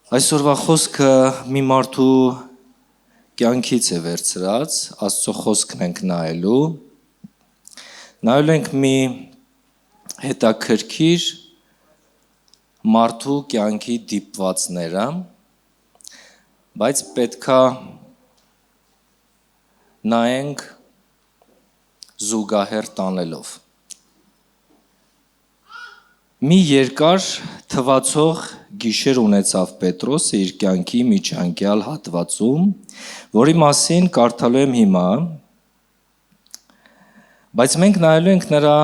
Այսօրվա խոսքը մի մարդու կյանքից է վերցրած, Աստծո խոսքն ենք նայելու։ Նայելու ենք մի հետաքրքիր մարդու կյանքի դիպվածները, բայց պետքա նայենք զուգահեռ տանելով։ Մի երկար թվացող գիշեր ունեցավ Պետրոսը իր կյանքի միջանկյալ հատվածում, որի մասին կարդալու եմ հիմա, բայց մենք նայելու ենք նրա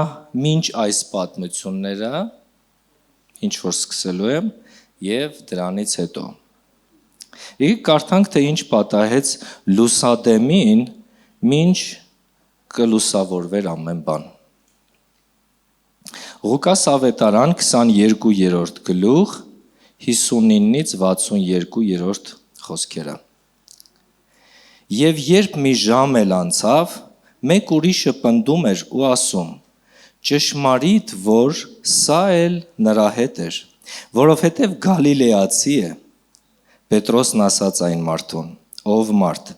մինչ այս պատմությունները, ինչ որ սկսելու եմ, և դրանից հետո։ Եկեք կարդանք, թե ինչ պատահեց լուսադեմին, մինչ կլուսավորվեր ամեն բան։ Ղուկաս ավետարան 22-րդ գլուխ 59-ից 62-րդ խոսքերը։ Եվ երբ մի ժամ էլ անցավ, մեկ ուրիշը պնդում էր ու ասում. ճշմարիտ, որ սա էլ նրա հետ էր, որովհետև Գալիլեացի է։ Պետրոսն ասաց այն մարդուն. ով մարդ,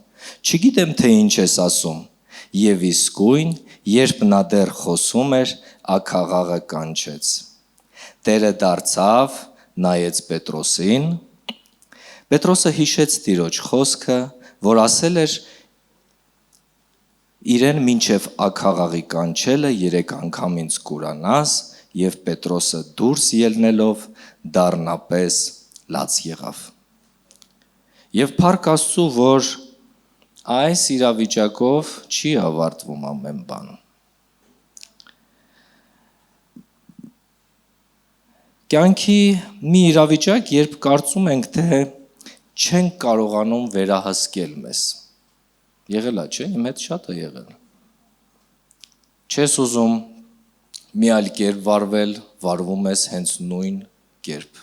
չգիտեմ, թե ինչ ես ասում, և իսկույն, երբ նա դեռ խոսում էր, աքաղաղը կանչեց։ Տերը դարձավ, նայեց Պետրոսին։ Պետրոսը հիշեց Տիրոջ խոսքը, որ ասել էր իրեն մինչև աքաղաղի կանչելը 3 անգամ ինձ կուրանաս, և Պետրոսը դուրս ելնելով դառնապես լաց եղավ։ Եվ փառք Աստծու, որ այս իրավիճակով չի ավարտվում ամեն բան։ Կյանքի մի իրավիճակ, երբ կարծում ենք, թե չենք կարողանում վերահսկել մեզ։ Եղել է, չէ՞, իմ հետ շատ է եղել։ Չես ուզում մի այլ կերպ վարվել, վարվում ես հենց նույն կերպ։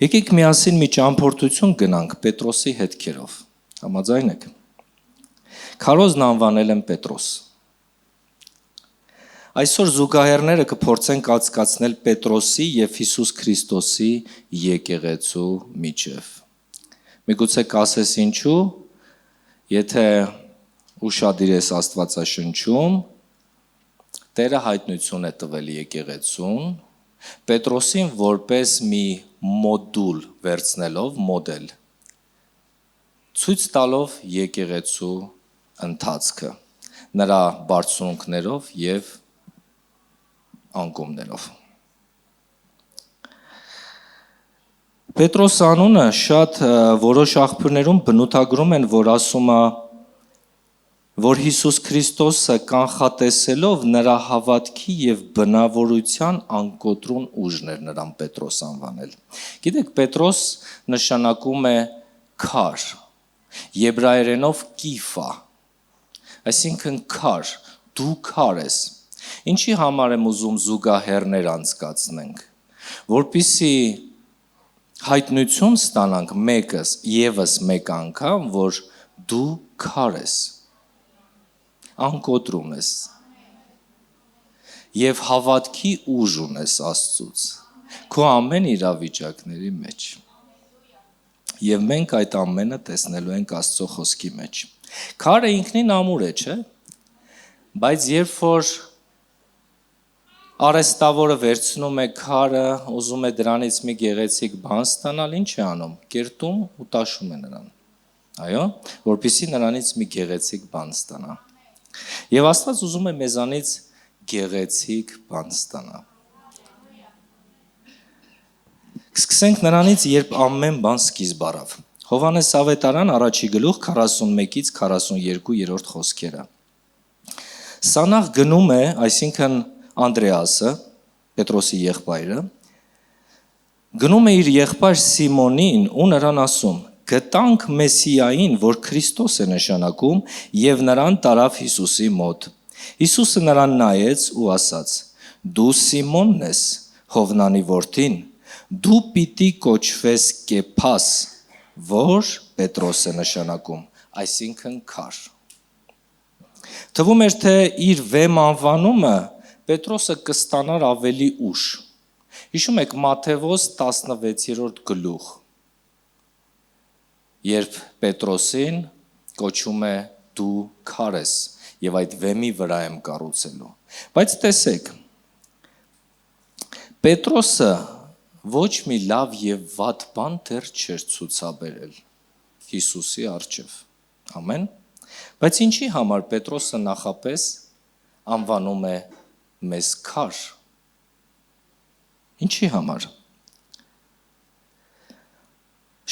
Եկեք միասին մի ճամփորդություն գնանք Պետրոսի հետքերով։ Համաձայն եք։ Քարոզն անվանել են Պետրոս։ Այսօր զուգահեռները կփորձեն կասկածնել Պետրոսի և Հիսուս Քրիստոսի եկեղեցու միջև։ Միգուցե կասես ինչու, եթե ուշադիր ես Աստվածաշնչում, Տերը հայտնություն է տվել եկեղեցուն, Պետրոսին որպես մի մոդուլ վերցնելով, մոդել, ցույց տալով եկեղեցու ընթացքը, նրա բարձունքներով և անկումներով։ Պետրոս անունը շատ որոշ աղբյուրներում բնութագրում են, որ ասում է, որ Հիսուս Քրիստոսը կանխատեսելով նրա հավատքի և բնավորության անկոտրուն ուժն էր նրան Պետրոս անվանել։ Գիտեք, Պետրոս նշանակում է քար, եբրայերենով կիֆա, այսինքն քար, դու քար ես։ Ինչի համար եմ ուզում զուգահեռներ անցկացնենք, որպեսզի հայտնություն ստանանք ևս մեկ անգամ, որ դու քար ես, անկոտրում ես և հավատքի ուժ ունես Աստծուց, քո ամեն իրավիճակների մեջ։ Եվ մենք այդ ամենը տեսնելու ենք Աստծո խոսքի մեջ։ Քարը ինքնին ամուր է, չէ՞, բայց երբ որ արհեստավորը վերցնում է քարը, ուզում է դրանից մի գեղեցիկ բան ստանալ, ինչ է անում, կերտում ու տաշում է նրան, այո, որպեսզի նրանից մի գեղեցիկ բան ստանա։ Եվ Աստված ուզում է մեզանից գեղեցիկ բան ստանա։ Սկսենք նրանից, երբ ամեն բան սկիզբ առավ։ Հովհաննես ավետարան 1 գլուխ 41-ից 42-րդ խոսքերը։ Սանաղ գնում է, այսինքն Անդրեասը, Պետրոսի եղբայրը, գնում է իր եղբայր Սիմոնին ու նրան ասում. գտանք Մեսիային, որ Քրիստոս է նշանակում, և նրան տարավ Հիսուսի մոտ։ Հիսուսը նրան նայեց ու ասաց. դու Սիմոնն ես, Հովնանի որդին, դու պիտի կոչվես Կեփաս, որ Պետրոս է նշանակում, այսինքն քար։ Թվում էր, թե իր վեմ անվանումը Պետրոսը կստանար ավելի ուշ, Հիշում եք Մատթեոս 16-րդ գլուխ, երբ Պետրոսին կոչում է դու քար ես եւ այդ վեմի վրա եմ կառուցելու։ Բայց տեսեք, Պետրոսը ոչ մի լավ եւ վատ բան դեռ չէր ցուցաբերել Հիսուսի առջև։ Ամեն։ Բայց ինչի համար Պետրոսը նախապես անվանում է մեզ քար։ Ինչի համար։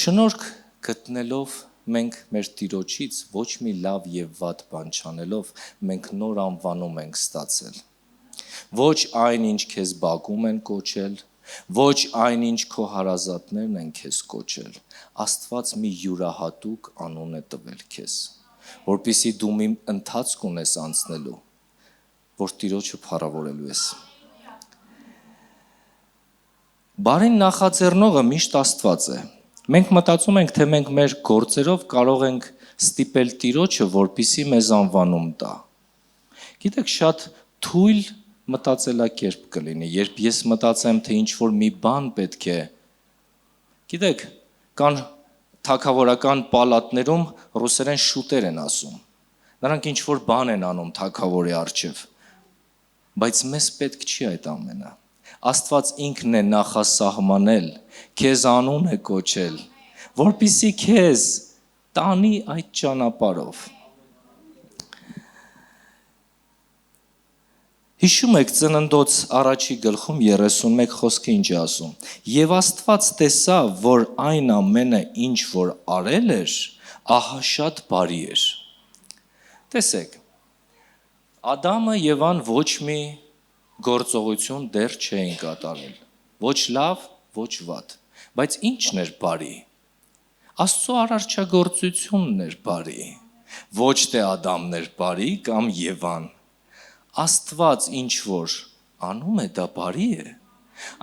Շնորհք գտնելով մենք մեր Տիրոջից ոչ մի լավ եւ վատ բան չանելով մենք նոր անվանում ենք ստացել։ Ոչ այն ինչ քեզ բակում են կոչել, ոչ այն ինչ քո հարազատներն են քեզ կոչել։ Աստված մի յուրահատուկ անուն է տվել քեզ, որպեսզի դու մի ընթացք ունես անցնելու, որ Տիրոջը փառավորելու ես։ Բարին նախաձեռնողը միշտ Աստված է։ Մենք մտածում ենք, թե մենք մեր գործերով կարող ենք ստիպել Տիրոջը, որպեսզի մեզ անվանում տա։ Գիտեք, շատ թույլ մտածելակերպ կլինի, երբ ես մտածեմ, թե ինչ որ մի բան պետք է։ Գիտեք, կան թագավորական պալատներում ռուսերեն շուտեր են ասում։ Նրանք ինչ որ բան են անում թագավորի առջև։ Բայց մեզ պետք չի այդ ամենը։ Աստված ինքն է նախասահմանել, քեզ անուն է կոչել, որպեսզի քեզ տանի այդ ճանապարհով։ Հիշում եք Ծննդոց առաջի գլխում 31 խոսքը ինչ է ասում։ Եվ Աստված տեսավ, որ այն ամենը, ինչ որ արել էր, ահա շատ բարի էր։ Տեսեք, Ադամը եւ Եվան ոչ մի գործողություն դեռ չէին կատարել։ Ոչ լավ, ոչ վատ։ Բայց ի՞նչն էր բարի։ Աստծո արարչագործությունն էր բարի։ Ոչ թե Ադամն էր բարի կամ Եվան։ Աստված ինչ որ անում է, դա բարի է։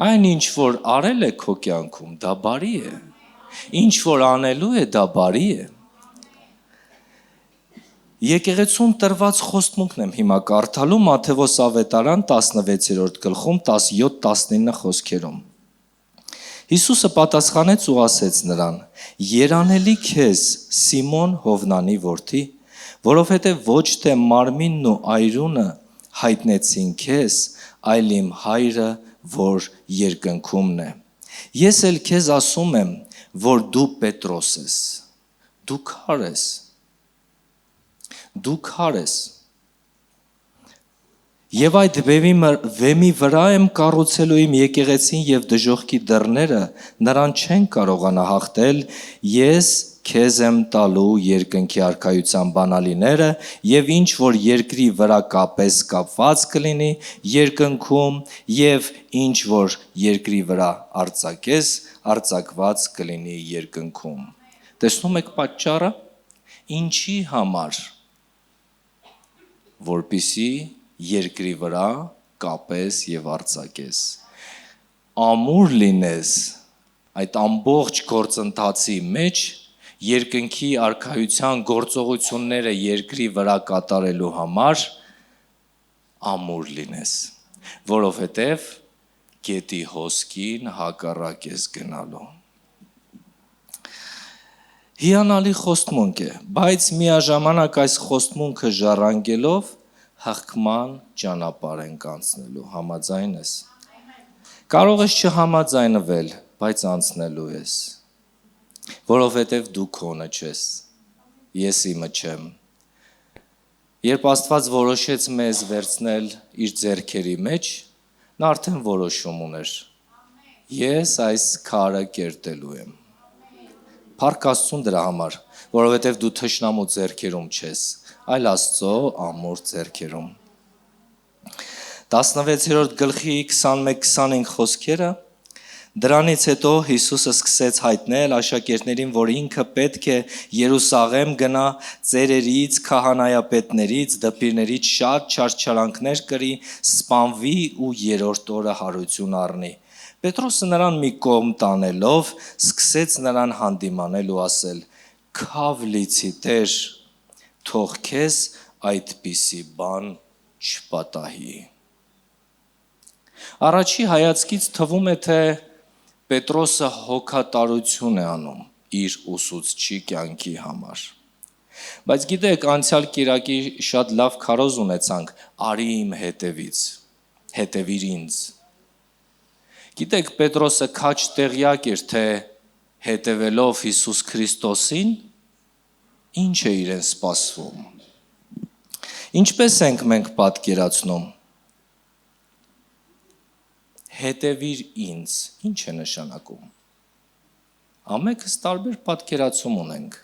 Այն ինչ որ արել է քո կյանքում, դա բարի է։ Ինչ որ անելու է, դա բարի է։ Եկեղեցուն տրված խոստմունքն եմ հիմա կարդալու Մատթեոս ավետարան 16-րդ գլխում 17-19 խոսքերում։ Հիսուսը պատասխանեց ու ասեց նրան. «Երանելի քեզ, Սիմոն Հովնանի որդի, որովհետև ոչ թե մարմինն ու այրունը հայտնեցին քեզ, այլ իմ Հայրը, որ երկնքումն է։ Ես էլ քեզ ասում եմ, որ դու Պետրոս ես, դու քար ես, դու քար ես։ Եվ այդ վեմի վրա եմ կառուցելու իմ եկեղեցին եւ դժոխքի դռները նրան չեն կարողանա հաղթել, ես քեզ եմ տալու երկնքի արքայության բանալիները եւ ինչ որ երկրի վրա կապես կապված կլինի երկնքում եւ ինչ որ երկրի վրա արձակես արձակված կլինի երկնքում։ Տեսնում եք պատճառը, ինչի համար, որպեսզի երկրի վրա կապես եւ արձակես։ Ամուր լինես այդ ամբողջ գործընթացի մեջ երկնքի արքայության գործողությունները երկրի վրա կատարելու համար ամուր լինես, որովհետև գետի հոսքին հակառակ ես գնալու։ Հիանալի խոստմունք է, բայց միաժամանակ այս խոստմունքը ժառանգելով հղկման ճանապարհ ենք անցնելու, համաձայն ես։ Կարող ես չհամաձայնվել, բայց անցնելու ես, որովհետև դու քոնը չես, ես իմը չեմ։ Երբ Աստված որոշեց մեզ վերցնել իր ձեռքերի մեջ, նա արդեն որոշում ուներ։ Ես այս քարը կերտելու եմ։ Փառք Աստծուն դրա համար, որովհետև դու թշնամու ձեռքերում չես, այլ Աստծո ամուր ձեռքերում։ 16-րդ գլխի 21-25 խոսքերը դրանից հետո Հիսուսը սկսեց հայտնել աշակերտներին, որ ինքը պետք է Երուսաղեմ գնա, ծերերից, քահանայապետներից, դպիրներից շատ չարչարանքներ կրի, սպանվի ու երրորդ օրը հարություն առնի։ Պետրոսը նրան մի կողմ տանելով, սկսեց նրան հանդիմանել ու ասել. «Քավ լիցի Տեր, թող քեզ այդպիսի բան չպատահի»։ Առաջի հայացքից թվում է, թե Պետրոսը հոգատարություն է անում իր ուսուցչի կյանքի համար։ Բայց գիտեք, անցյալ կիրակի շատ լավ քարոզ ունեցանք, արի իմ հետևից, հետևիր ինձ։ Գիտեք, Պետրոսը քաչ տեղյակ էր, թե հետևելով Հիսուս Քրիստոսին, ինչ է իրեն սպասվում։ Ինչպես ենք մենք պատկերացնում։ Հետևիր ինձ, ինչ է նշանակում։ Ամենքս տարբեր պատկերացում ունենք։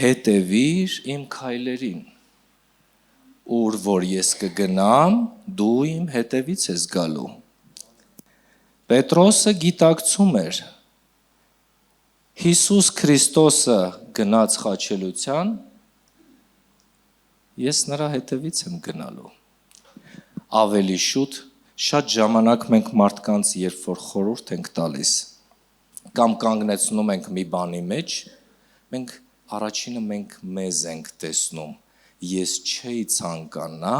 Հետևիր իմ քայլերին, ուր որ ես կգնամ, դու իմ հետևից ես գալու։ Պետրոսը գիտակցում էր, Հիսուս Քրիստոսը գնաց խաչելության, ես նրա հետևից եմ գնալու։ Ավելի շուտ, շատ ժամանակ մենք մարդկանց, երբ որ խորհուրդ ենք տալիս, կամ կանգնեցնում ենք մի բանի մեջ, մենք առաջինը մենք մեզ ենք տեսնում, ես չէի ցանկանա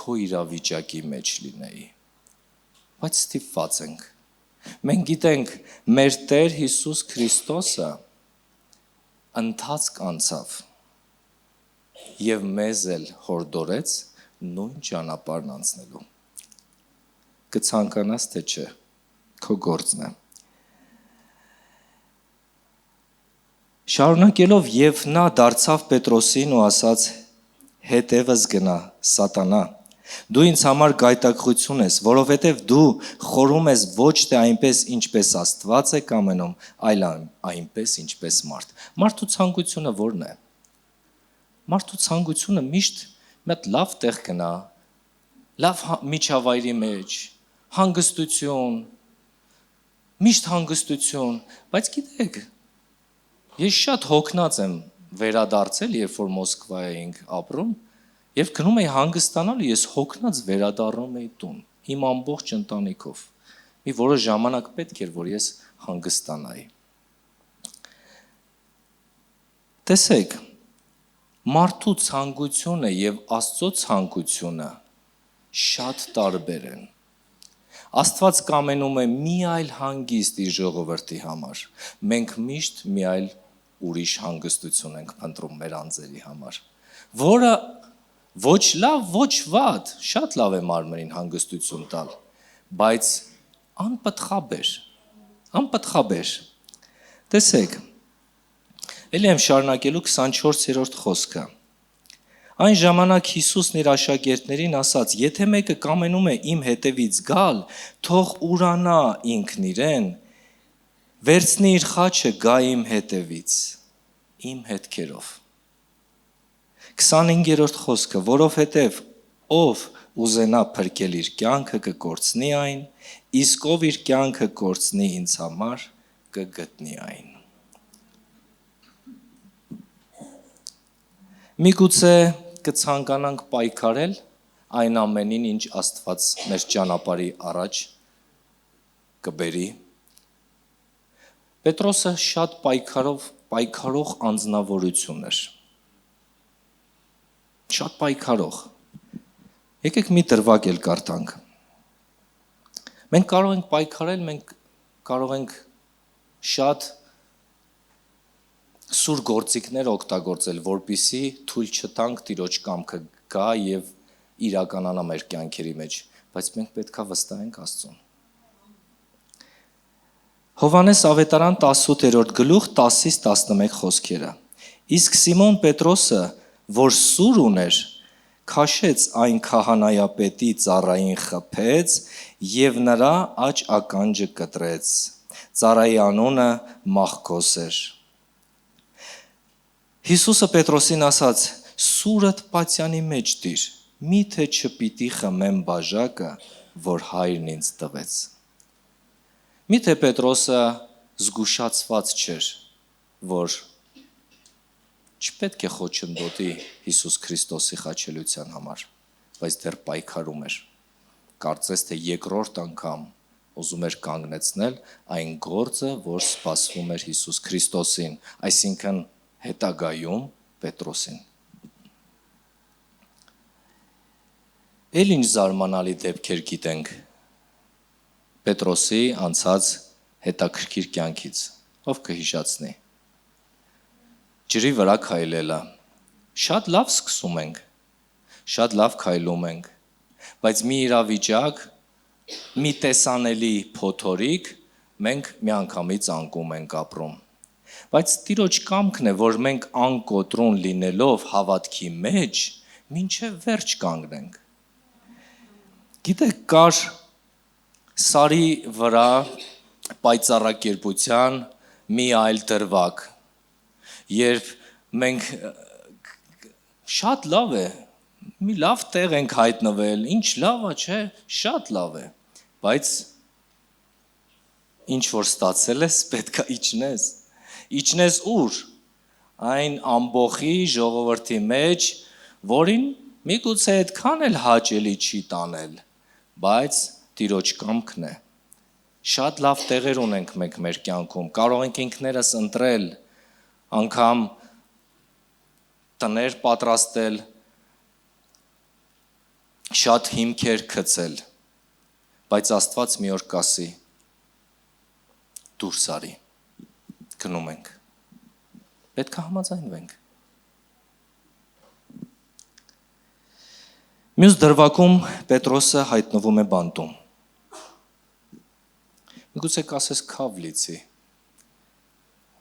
քո իրավիճակի մեջ լինեի, բայց ստիպված ենք։ Մենք գիտենք, մեր Տեր Հիսուս Քրիստոսը ընթացք անցավ և մեզ էլ հորդորեց նույն ճանապարհն անցնելու։ Կցանկանաս, թե չէ, քո գործն է։ Շարունակելով և նա դարձավ Պետրոսին ու ասաց. հետևս գնա, սատանա, դու ինձ համար գայթակղություն ես, որովհետև դու խորում ես ոչ թե այնպես, ինչպես Աստված է կամենում, այլ այնպես, ինչպես մարդ։ Մարդու ցանկությունը ո՞րն է։ Մարդու ցանկությունը միշտ մի հատ լավ տեղ գնա, լավ միջավայրի մեջ, հանգստություն, միշտ հանգստություն, բայց գիտեք, ես շատ հոգնած եմ վերադարձել, երբ որ Մոսկվա էինք ապրում, երբ գնում էի հանգստանալ, ես հոգնած վերադառնում էի տուն, իմ ամբողջ ընտանիքով։ Մի որոշ ժամանակ պետք էր, որ ես հանգստանայի։ Տեսեք, մարդու ցանկությունը և Աստծո ցանկությունը շատ տարբեր են։ Աստված կամենում է մի այլ հանգիստ իր ժողովրդի համար, մենք միշտ մի այլ ուրիշ հանգստություն ենք փնտրում մեր անձերի համար, որը ոչ լավ, ոչ վատ, շատ լավ է մարմնին հանգստություն տալ, բայց անպտղաբեր։ Տեսեք, էլի եմ շարունակելու 24-րդ խոսքը։ Այն ժամանակ Հիսուսն իր աշակերտներին ասաց. եթե մեկը կամենում է իմ հետևից գալ, թող ուրանա ինքն իրեն, վերցնի իր խաչը, գա իմ հետևից, իմ հետքերով։ 25-րդ խոսքը, որովհետև ով ուզենա փրկել իր կյանքը կկորցնի այն, իսկ ով իր կյանքը կորցնի ինձ համար, կգտնի այն։ Միգուցե կցանկանանք պայքարել այն ամենին, ինչ Աստված մեր ճանապարհի առաջ կբերի։ Պետրոսը շատ պայքարող անձնավորություն էր։ Շատ պայքարող։ Եկեք մի դրվագ էլ կարդանք։ Մենք կարող ենք պայքարել, մենք կարող ենք շատ սուր գործիքներ օգտագործել, որպեսզի թույլ չտանք Տիրոջ կամքը գա եւ իրականանա մեր կյանքերի մեջ, բայց մենք պետքա վստահենք Աստծուն։ Հովհաննես ավետարան 18-րդ գլուխ 10-ից 11 խոսքերը։ Իսկ Սիմոն Պետրոսը, որ սուր ուներ, քաշեց այն քահանայապետի ծառային խփեց եւ նրա աջ ականջը կտրեց։ Ծառայի անունը Մախքոս էր։ Հիսուսը Պետրոսին ասաց. սուրդ պատյանի մեջ դիր, միթե չպիտի խմեմ բաժակը, որ հայրն ինձ տվեց։ Միթե Պետրոսը զգուշացված չէր, որ չպետք է խոչընդոտի Հիսուս Քրիստոսի խաչելության համար, բայց դեռ պայքարում էր։ Կարծես թե երկրորդ անգամ ուզում էր կանգնեցնել այն գործը, որ սպասվում էր Հիսուս Քրիստոսին, այսինքն հետագայում Պետրոսին։ Էլ ինչ զարմանալի դեպքեր գիտենք Պետրոսի անցած հետաքրքիր կյանքից, ով կհիշացնի։ Ջրի վրա քայլելը, շատ լավ սկսում ենք, շատ լավ քայլում ենք, բայց մի իրավիճակ, մի տեսանելի փոթորիկ, մենք միանգամից անկում ենք ապրում։ Բայց Տիրոջ կամքն է, որ մենք անկոտրուն լինելով հավատքի մեջ, մինչև վերջ կանգնենք։ Գիտեք, կար սարի վրա պայծառակերպության մի այլ դրվագ, երբ մենք շատ լավ է, մի լավ տեղ ենք հայտնվել, ինչ լավ է, չէ, շատ լավ է, բայց ինչ որ ստացել ես, պետք է իջնես ուր, այն ամբոխի ժողովրդի մեջ, որին միգուցե այդքան էլ հաճելի չի տանել, բայց Տիրոջ կամքն է։ Շատ լավ տեղեր ունենք մենք մեր կյանքում, կարող ենք ինքներս ընտրել, անգամ տներ պատրաստել, շատ հիմքեր գցել, բայց Աստված մի օր կասի. դուրս արի, գնում ենք, պետք է համաձայնվենք։ Մյուս դրվագում Պետրոսը հայտնվում է բանտում։ Միգուցե կասես քավ լիցի,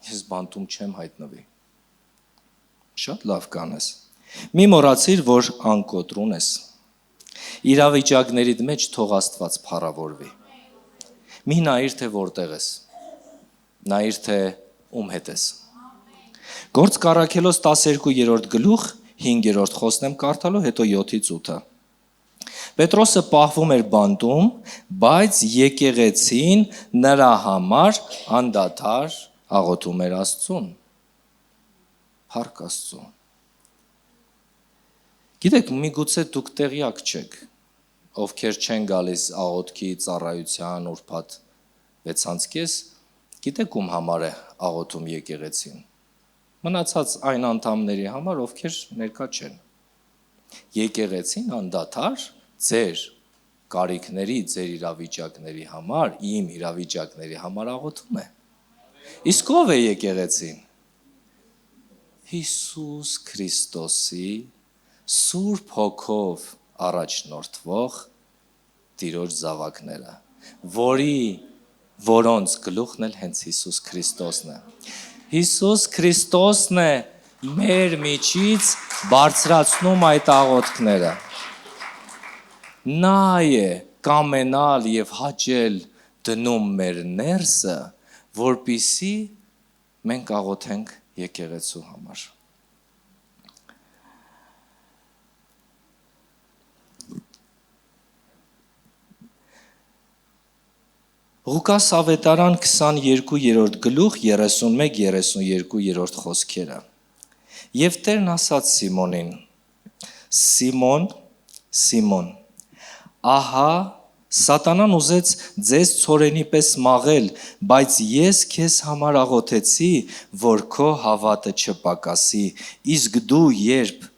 ես բանտում չեմ հայտնվի։ Շատ լավ կանես։ Մի մոռացիր, որ անկոտրուն ես։ Իրավիճակներիդ մեջ թող Աստված փառավորվի։ Մի նայիր, թե որտեղ ես։ Նայիր, թե ում հետ ես։ Գործք առաքելոց 12-րդ գլուխ 5-րդ խոսքն եմ կարդալու, հետո 7-ից 8-ը։ Պետրոսը պահվում էր բանտում, բայց եկեղեցին նրա համար անդադար աղոթում էր Աստծուն։ Փառք Աստծուն։ Գիտեք, միգուցե դուք տեղյակ չեք, ովքեր չեն գալիս աղոթքի ծառայության ուրբաթ 6:30, գիտեք ում համար է աղոթում եկեղեցին։ Մնացած այն անդամների համար, ովքեր ներկա չեն։ Եկեղեցին անդադար ձեր կարիքների, ձեր իրավիճակների համար, իմ իրավիճակների համար աղոթում է։ Իսկ ով է եկեղեցին։ Հիսուս Քրիստոսի Սուրբ Հոգով առաջնորդվող Տիրոջ զավակները, որոնց գլուխն էլ հենց Հիսուս Քրիստոսն է։ Հիսուս Քրիստոսն է մեր միջից բարձրացնում այդ աղոթքները։ Նա է կամենալ եւ հաճել դնում մեր ներսը, որպիսի մենք աղոթենք եկեղեցու համար։ Ղուկաս ավետարան 22-րդ գլուխ 31-32-րդ խոսքերը։ Եվ Տերն ասաց Սիմոնին. Սիմոն, Սիմոն, ահա Սատանան ուզեց ձեզ ցորենի պես մաղել, բայց ես քեզ համար աղոթեցի, որ քո հավատը չպակասի, իսկ դու երբ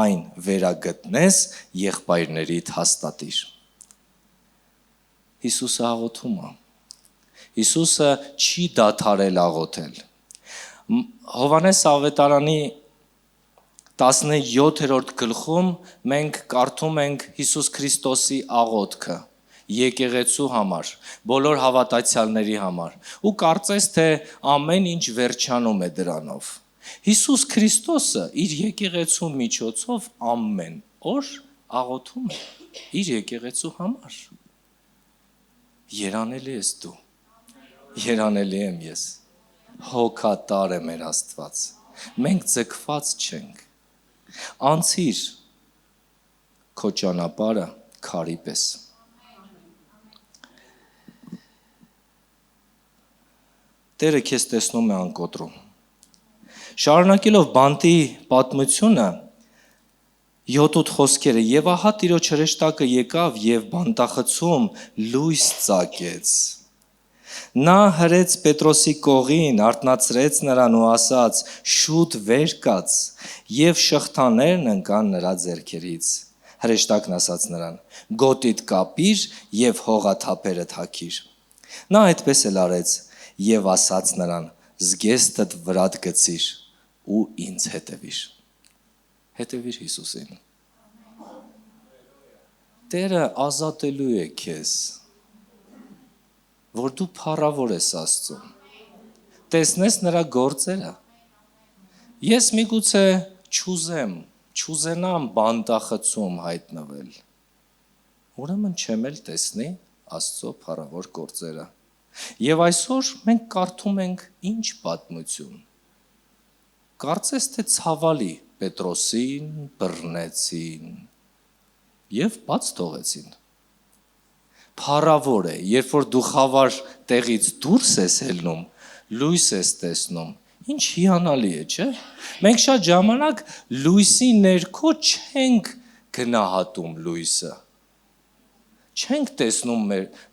այն վերագտնես, եղբայրներիդ հաստատիր։ Հիսուսը աղոթում է։ Հիսուսը չի դադարել աղոթել։ Հովհաննես ավետարանի 17-րդ գլխում մենք կարդում ենք Հիսուս Քրիստոսի աղոթքը եկեղեցու համար, բոլոր հավատացյալների համար, ու կարծես թե ամեն ինչ վերջանում է դրանով։ Հիսուս Քրիստոսը իր եկեղեցու միջոցով ամեն օր աղոթում է իր եկեղեցու համար։ Երանելի ես դու, երանելի եմ ես, հոգատար է մեր Աստված, մենք ձգված չենք, անցիր քո ճանապարհը քարի պես։ Տերը քեզ տեսնում է անկոտրում։ Շարունակելով բանտի պատմությունը 7-8 խոսքերը, եւ ահա Տիրոջ հրեշտակը եկավ եւ բանտախցում լույս ծագեց։ Նա հրեց Պետրոսի կողին, արթնացրեց նրան ու ասաց. շուտ վեր կաց, եւ շղթաներն ընկան նրա ձեռքերից։ հրեշտակն ասաց նրան. գոտիդ կապիր եւ հողաթափերդ հագիր։ Նա այդպես էլ արեց եւ ասաց նրան. զգեստդ վրադ գցիր ու ինձ հետևիր։ Հետևիր Հիսուսին։ Տերը ազատելու է քեզ, որ դու փառավոր ես Աստծուն։ Տեսնես նրա գործերը։ Ես միգուցե չուզենամ բանտախցում հայտնվել։ Ուրեմն չեմ էլ տեսնի Աստծո փառավոր գործերը։ Եվ այսօր մենք կարդում ենք ինչ պատմություն։ Կարծես թե ցավալի Պետրոսին բռնեցին եւ բաց թողեցին։ Փառավոր է, երբ որ դու խավար տեղից դուրս ես ելնում, լույս ես տեսնում, ինչ հիանալի է, չէ՞։ Մենք շատ ժամանակ լույսի ներքո չենք գնահատում լույսը։ Չենք տեսնում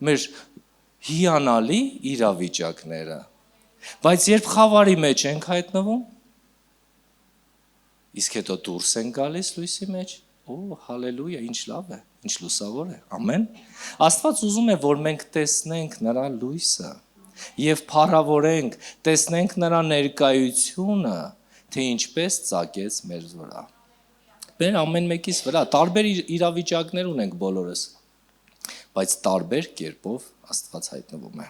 մեր հիանալի իրավիճակները։ Բայց երբ խավարի մեջ ենք հայտնվում, իսկ հետո դուրս են գալիս լույսի մեջ, հալելույա, ինչ լավ է, ինչ լուսավոր է, ամեն։ Աստված ուզում է, որ մենք տեսնենք նրա լույսը եւ փառավորենք, տեսնենք նրա ներկայությունը, թե ինչպես ծագեց մեր վրա։ Մեր ամեն մեկիս վրա տարբեր իրավիճակներ ունենք բոլորս, բայց տարբեր կերպով Աստված հայտնվում է։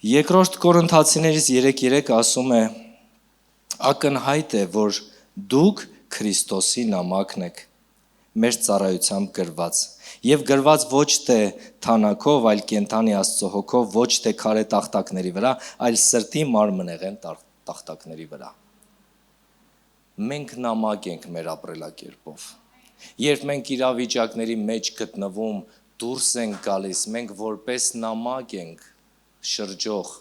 Երկրորդ Կորինթացիներից 3:3 ասում է. ակնհայտ է, որ դուք Քրիստոսի նամակն եք, մեր ծառայությամբ գրված, եւ գրված ոչ թե թանակով, այլ կենթանի Աստծո հոգով, ոչ թե քարե տախտակների վրա, այլ սրտի մարմնեղեն տախտակների վրա։ Մենք նամակ ենք մեր ապրելակերպով։ Երբ մենք իրավիճակների մեջ գտնվում, դուրս ենք գալիս, մենք որպես նամակ ենք շրջող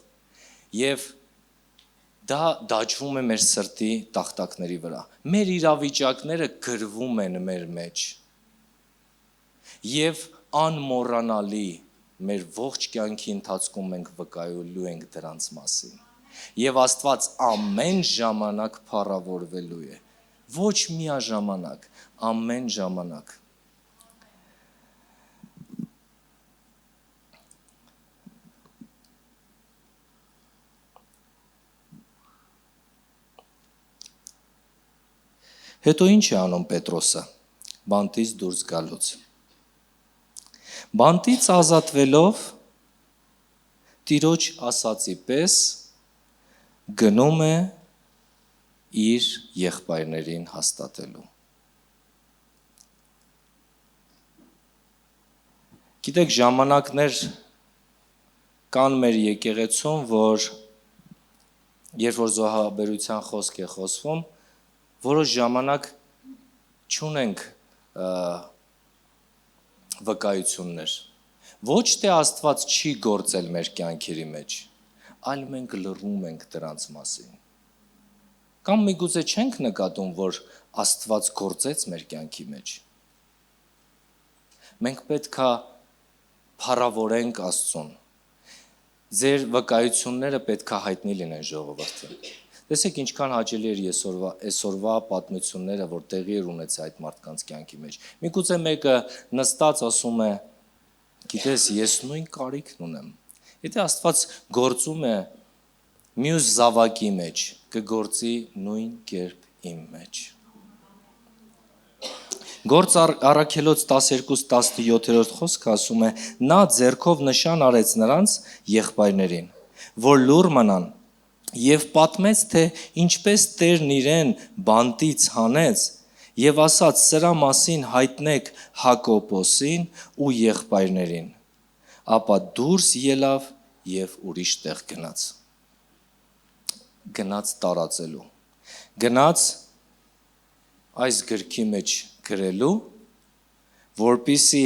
եւ դա դաջվում է մեր սրտի տախտակների վրա։ Մեր իրավիճակները գրվում են մեր մեջ եւ անմոռանալի մեր ողջ կյանքի ընթացքում մենք վկայելու ենք դրանց մասին։ Եվ Աստված ամեն ժամանակ փառավորվելու է։ Ոչ միաժամանակ, ամեն ժամանակ։ Հետո ինչ է անում Պետրոսը բանտից դուրս գալուց։ Բանտից ազատվելով Տիրոջ ասացի պես գնում է իր եղբայրներին հաստատելու։ Գիտեք, ժամանակներ կան մեր եկեղեցում, որ երբ որ զոհաբերության խոսք է խոսվում, որոշ ժամանակ չունենք վկայություններ։ Ոչ թե Աստված չի գործել մեր կյանքերի մեջ, այլ մենք լռում ենք դրանց մասին։ Կամ միգուցե չենք նկատում, որ Աստված գործեց մեր կյանքի մեջ։ Մենք պետք է փառավորենք Աստծուն։ Ձեր վկայությունները պետք է հայտնի լինեն ժողովրդին։ Տեսեք ինչքան հաճելի էր այսօրվա պատմությունները, որ տեղի էր ունեցել այդ մարդկանց կյանքի մեջ։ Միգուցե մեկը նստած ասում է. գիտես, ես նույն կարիքն ունեմ։ Եթե Աստված գործում է մյուս զավակի մեջ, կգործի նույն կերպ իմ մեջ։ Գործ առաքելոց 12:17 խոսքը ասում է. նա ձեռքով նշան արեց նրանց եղբայրներին, որ լուռ մնան, եւ պատմեց, թե ինչպես Տերն իրեն բանտից հանեց, եւ ասաց. սրա մասին հայտնեք Հակոբոսին ու եղբայրներին, ապա դուրս ելավ եւ ուրիշ տեղ գնաց տարածելու, գնաց այս գրքի մեջ գրելու, որպիսի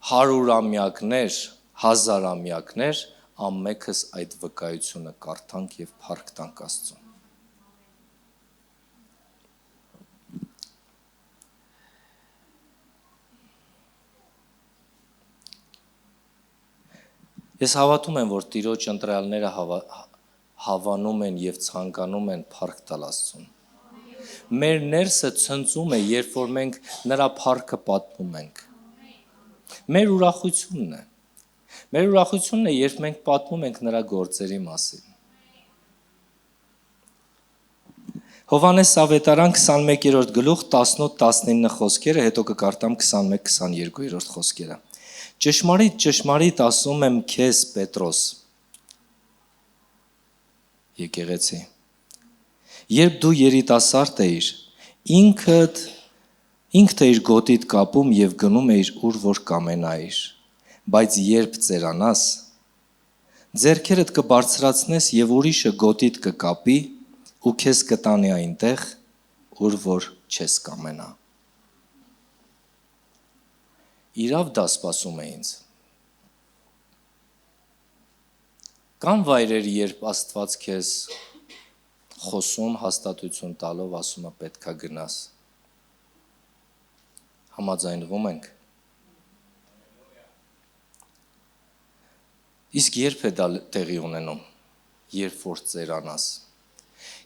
հարյուրամյակներ, հազարամյակներ ամենքս այդ վկայությունը կարդանք եւ փառք տանք Աստծուն։ Ես հավատում եմ, որ Տիրոջ ընտրյալները հավանում են եւ ցանկանում են փառք տալ Աստծուն։ Մեր ներսը ցնծում է, երբ որ մենք նրա փառքը պատմում ենք։ Մեր ուրախությունն է։ Մեր ուրախությունն է, երբ մենք պատմում ենք նրա գործերի մասին։ Հովհաննես Ավետարան 21-րդ գլուխ 18-19 խոսքերը, հետո կկարտամ 21-22-րդ խոսքերը։ Ճշմարիտ, ճշմարիտ ասում եմ քեզ, Պետրոս, եկեղեցի, երբ դու երիտասարդ էիր, ինքդ էիր գոտիդ կապում և գնում էիր ուր որ կամենայիր, բայց երբ ծերանաս, ձեռքերդ կբարձրացնես և ուրիշը գոտիդ կկապի ու քեզ կտանի այնտեղ, ուր որ չես կամենա։ Իրավ դա սպասում է ինձ։ Կան վայրեր, երբ Աստված քեզ խոսում, հաստատություն տալով, ասում է պետքա գնաս։ Համաձայնվում ենք։ Իսկ երբ է դա տեղի ունենում, երբ որ ծերանաս։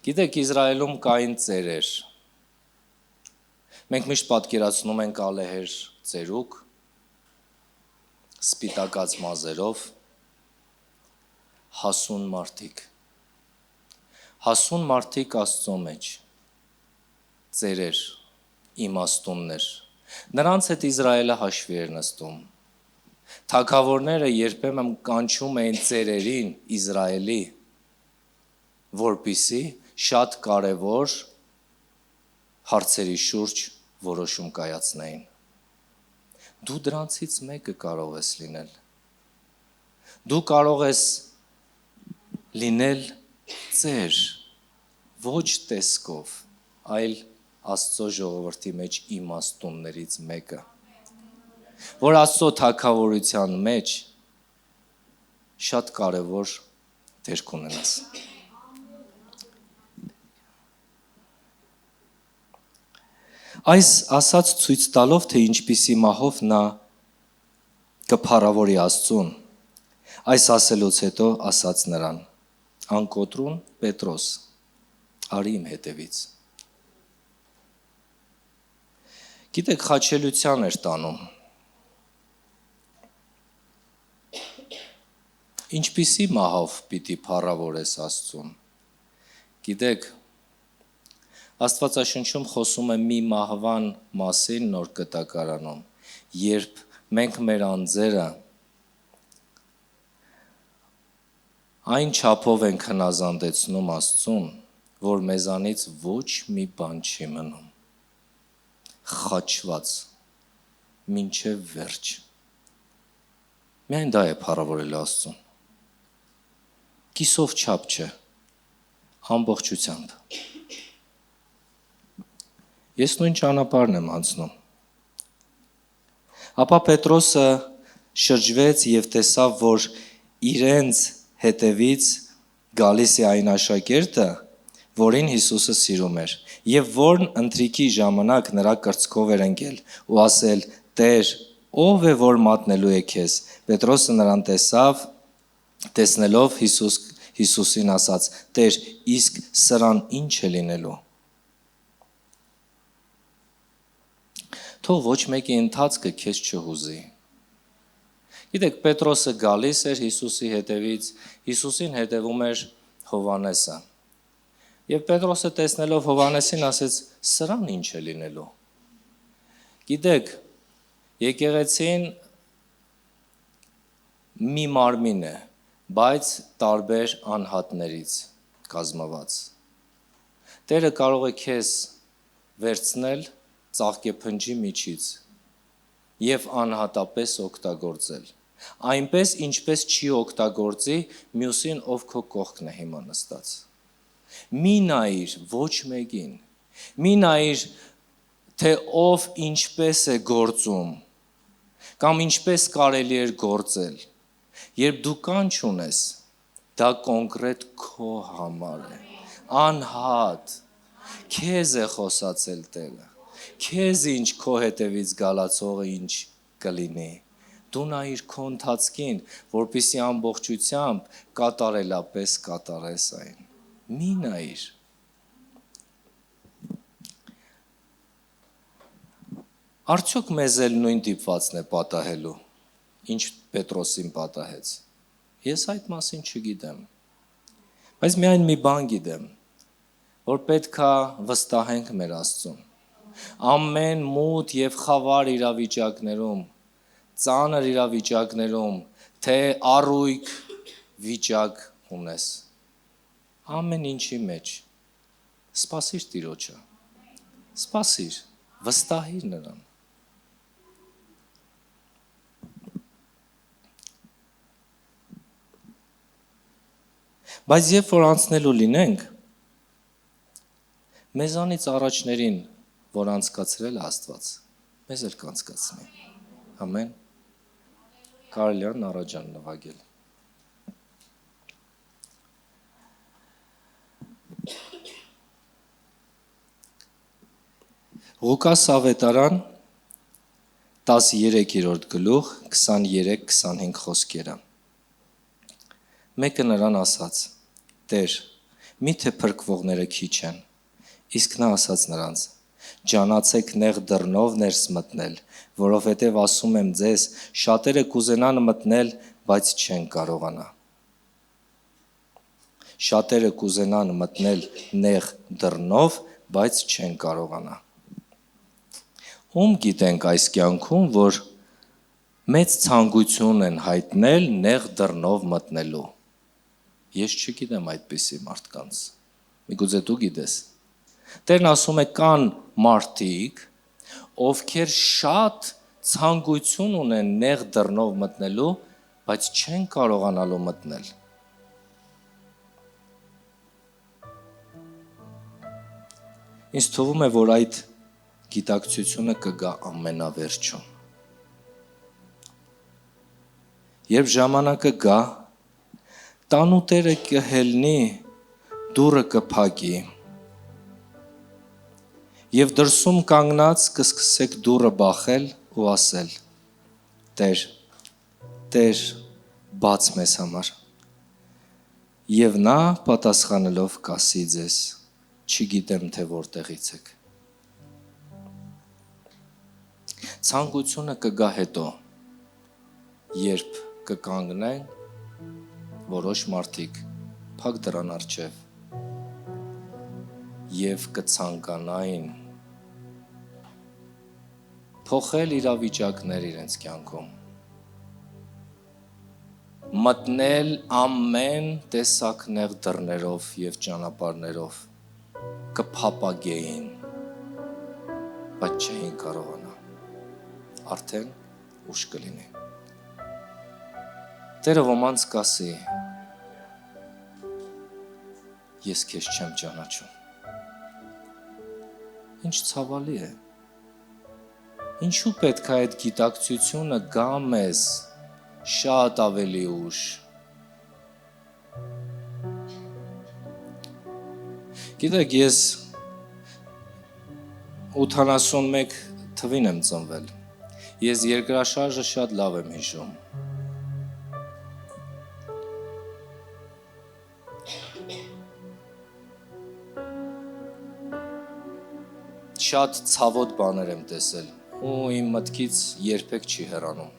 Գիտեք, Իսրայելում կային ծերեր։ Մենք միշտ պատկերացնում ենք ալեհեր ծերուկ, սպիտակած մազերով, հասուն մարդիկ։ Հասուն մարդիկ Աստծո մեջ, ծերեր, իմաստուններ։ Նրանց հետ Իսրայելը հաշվի էր նստում։ Թագավորները երբեմն կանչում էին ծերերին Իսրայելի, որպեսզի շատ կարևոր հարցերի շուրջ որոշում կայացնեին։ Դու դրանցից մեկը կարող ես լինել։ Դու կարող ես լինել ծեր, ոչ տեսքով, այլ Աստծո ժողովրդի մեջ իմաստուններից մեկը, որ Աստծո թագավորության մեջ շատ կարևոր դեր կունենաս։ Այս ասած ցույց տալով, թե ինչպիսի մահով նա կփառավորի Աստծուն, այս ասելուց հետո ասաց նրան. անկոտրուն Պետրոս, արի իմ հետևից։ Գիտեք, խաչելության էր տանում։ Ինչպիսի մահով պիտի փառավորես Աստծուն։ Գիտեք, Աստվածաշնչում խոսում է մի մահվան մասին Նոր Կտակարանում, երբ մենք մեր անձերը այն չափով ենք հնազանդեցնում Աստծուն, որ մեզանից ոչ մի բան չի մնում, խաչված, մինչև վերջ։ Միայն դա է փառավորել Աստծուն։ Կիսով չափ չէ, ամբողջությամբ։ Ես նույն ճանապարհն եմ անցնում։ Ապա Պետրոսը շրջվեց և տեսավ, որ իրենց հետևից գալիս է այն աշակերտը, որին Հիսուսը սիրում էր, և որն ընթրիքի ժամանակ նրա կրծքով էր ընկել ու ասել. «Տեր, ո՞վ է, որ մատնելու է քեզ»։ Պետրոսը նրան տեսնելով Հիսուսին ասաց. «Տեր, իսկ սրան ի՞նչ է լինելու»։ Թող ոչ մեկի ընթացքը քեզ չհուզի։ Գիտեք, Պետրոսը գալիս էր Հիսուսի հետևից, Հիսուսին հետևում էր Հովհաննեսը։ Եվ Պետրոսը տեսնելով Հովհաննեսին ասեց. սրան ի՞նչ է լինելու։ Գիտեք, եկեղեցին մի մարմին է, բայց տարբեր անհատներից կազմված։ Տերը կարող է քեզ վերցնել ծաղկեփնջի միջից և անհատապես օգտագործել, այնպես, ինչպես չի օգտագործի մյուսին, ով քո կողքն է հիմա նստած։ Մի նայիր ոչ մեկին, մի նայիր, թե ով ինչպես է գործում, կամ ինչպես կարելի էր գործել, երբ դու կանչ ունես, դա կոնկրետ քո համար է, անհատ, քեզ է խոսացել Տերը, քեզ ինչ քո հետևից գալացողը ինչ կլինի, դու նայիր քո ընթացքին, որպեսզի ամբողջությամբ կատարելապես կատարես այն, մի նայիր։ Արդյոք մեզ էլ նույն դիպվածն է պատահելու, ինչ Պետրոսին պատահեց։ Ես այդ մասին չգիտեմ։ Բայց միայն մի բան գիտեմ, որ պետք է վստահենք մեր Աստծուն։ Ամեն մութ եւ խավար իրավիճակներում, ծանր իրավիճակներում, թե առույգ վիճակ ունես, ամեն ինչի մեջ սպասիր Տիրոջը, սպասիր, վստահիր նրան։ Բայց երբ որ անցնելու լինենք, մեզանից առաջներին, որ անցկացրել է Աստված, մեզ էլ կանցկացնի։ Ամեն։ Կարելի է Նարաջան նվագել։ Ղուկաս ավետարան 13-րդ գլուխ 23-25 խոսքերը։ Մեկը նրան ասաց. Տեր, միթե փրկվողները քիչ են։ Իսկ նա ասաց նրանց. Ջանացեք նեղ դռնով ներս մտնել, որովհետև ասում եմ ձեզ, շատերը կուզենան մտնել, բայց չեն կարողանա։ Շատերը կուզենան մտնել նեղ դռնով, բայց չեն կարողանա։ Ում գիտենք այս կյանքում, որ մեծ ցանկություն են հայտնել նեղ դռնով մտնելու։ Ես չգիտեմ այդպիսի մարդկանց։ Միգուցե դու գիտես։ Տերն ասում է կան մարդիկ, ովքեր շատ ցանկություն ունեն նեղ դռնով մտնելու, բայց չեն կարողանալու մտնել։ Ինձ թվում է, որ այդ գիտակցությունը կգա ամենավերջում։ Երբ ժամանակը գա, տանուտերը կհելնի, դուռը կփակի, եւ դրսում կանգնած կսկսեք դուռը բախել ու ասել. Տեր, Տեր, բաց մեզ համար։ Եվ նա պատասխանելով կասի ձեզ. չգիտեմ, թե որտեղից եք։ Ցանկությունը կգա հետո, երբ կկանգնեն որոշ մարդիկ փակ դռան առջև եւ կցանկանային փոխել իրավիճակներ իրենց կյանքում, մտնել ամեն տեսակ նեղ դռներով եւ ճանապարհներով, կփապագեին, բայց չէին կարողանա, արդեն ուշ կլինի։ Տերը ոմանց կասի. ես քեզ չեմ ճանաչում։ Ինչ ցավալի է։ Ինչու պետք է այդ գիտակցությունը գա մեզ շատ ավելի ուշ։ Գիտեք, ես 81 թվին եմ ծնվել։ Ես երկրաշարժը շատ լավ եմ հիշում։ Շատ ցավոտ բաներ եմ տեսել ու իմ մտքից երբեք չի հեռանում։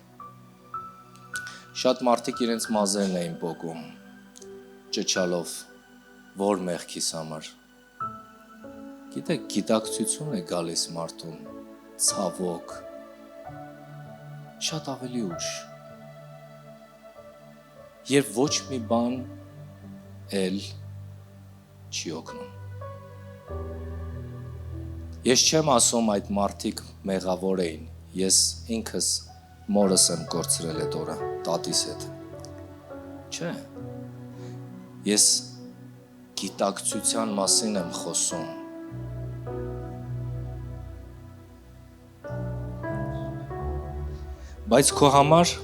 Շատ մարդիկ իրենց մազերն էին պոկում, ճչալով, որ մեղքիս համար։ Գիտեք, գիտակցություն է գալիս մարդուն, ցավոք, շատ ավելի ուշ։ Երբ ոչ մի բան էլ չի օգնում։ Ես չեմ ասում այդ մարդիկ մեղավոր էին, ես ինքս մորս եմ կորցրել այդ օրը, տատիս հետ։ Չէ, ես գիտակցության մասին եմ խոսում։ Բայց քո համար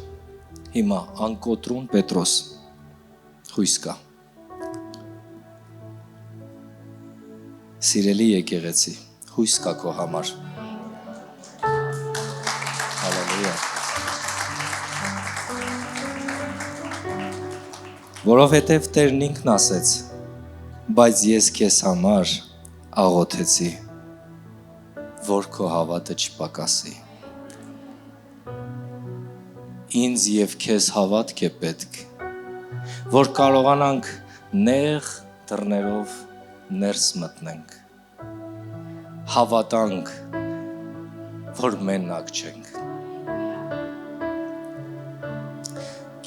հիմա անկոտրուն Պետրոս հույս կա։ Սիրելի եկեղեցի, հույս կա քո համար։ Հալելույա։ Որովհետև Տերն ինքն ասեց. բայց ես քեզ համար աղոթեցի, որ քո հավատը չպակասի։ ինձ եւ քեզ հավատք է պետք, որ կարողանանք նեղ դռներով ներս մտնենք, հավատանք, որ մենակ չենք։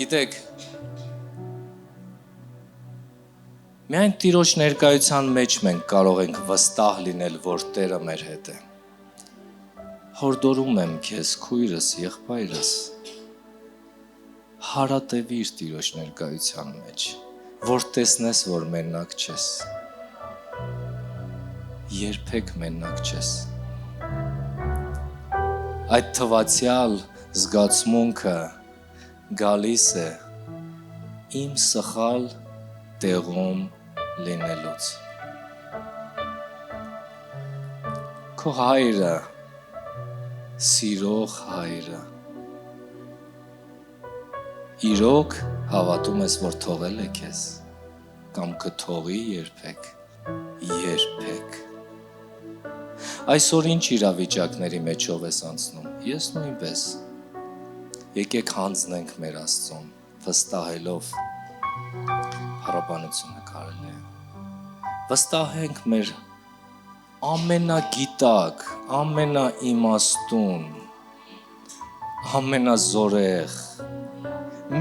Գիտեք, միայն Տիրոջ ներկայության մեջ մենք կարող ենք վստահ լինել, որ Տերը մեր հետ է։ Հորդորում եմ քեզ, քույրս, եղբայրս, հարատևիր Տիրոջ ներկայության մեջ, որ տեսնես, որ մենակ չես։ Երբեք մենակ չես։ Այդ թվացյալ զգացմունքը գալիս է իմ սխալ տեղում լինելուց։ Քո հայրը, սիրող հայրը, իրոք հավատում ես, որ թողել է քեզ, կամ կթողի երբեք, երբեք։ Այսօր ինչ իրավիճակների մեջով ես անցնում, ես նույնպես, եկեք հանձնենք մեր Աստծուն, վստահելով, փառաբանությունը կարելի է, վստահենք մեր ամենագիտակ, ամենաիմաստուն, ամենազորեղ,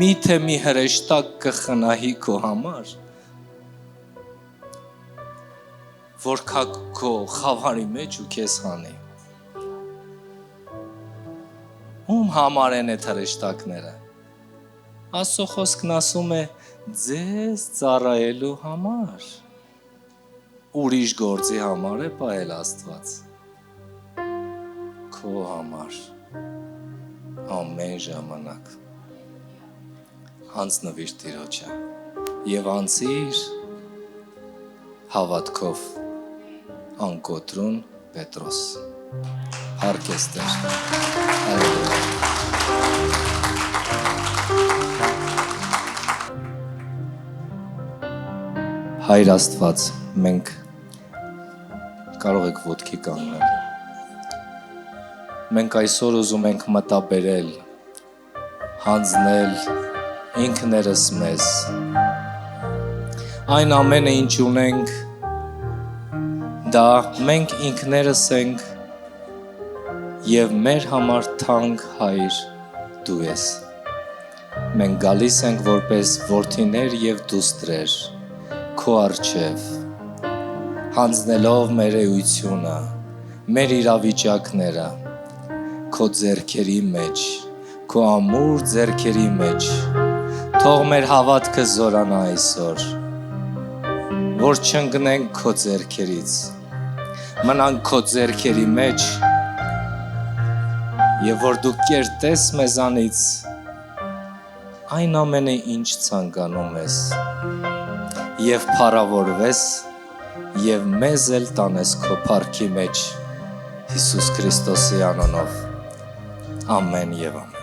միթե մի հրեշտակ կխնայի քո համար, որ քո խավարի մեջ ու քեզ հանի։ Ում համար են այդ հրեշտակները։ Աստծո խոսքն ասում է ձեզ ծառայելու համար։ Ուրիշ գործի համար է պահել Աստված, քո համար, ամեն ժամանակ, հանձնվիր Տիրոջը և անցիր հավատքով անկոտրուն Պետրոս, հարկ ես Տեր, Հալելույա։ Հայր Աստված, մենք կարող եք ոտքի կանգնել։ Մենք այսօր ուզում ենք մտաբերել, հանձնել ինքներս մեզ։ Այն ամենը ինչ ունենք, դա մենք ինքներս ենք և մեր համար թանկ Հայր դու ես։ Մենք գալիս ենք որպես որդիներ և դուստրեր քո առջև, հանձնելով մեր էությունը, մեր իրավիճակները, քո ձեռքերի մեջ, քո ամուր ձեռքերի մեջ, թող մեր հավատքը զորանա այսօր, որ չընկնենք քո ձեռքերից, մնանք քո ձեռքերի մեջ, և որ դու կերտես մեզանից այն ամենը ինչ ցանկանում ես, և փառավորվես, և մեզ էլ տանես քո փառքի մեջ Հիսուս Քրիստոսի անունով, ամեն և ամեն։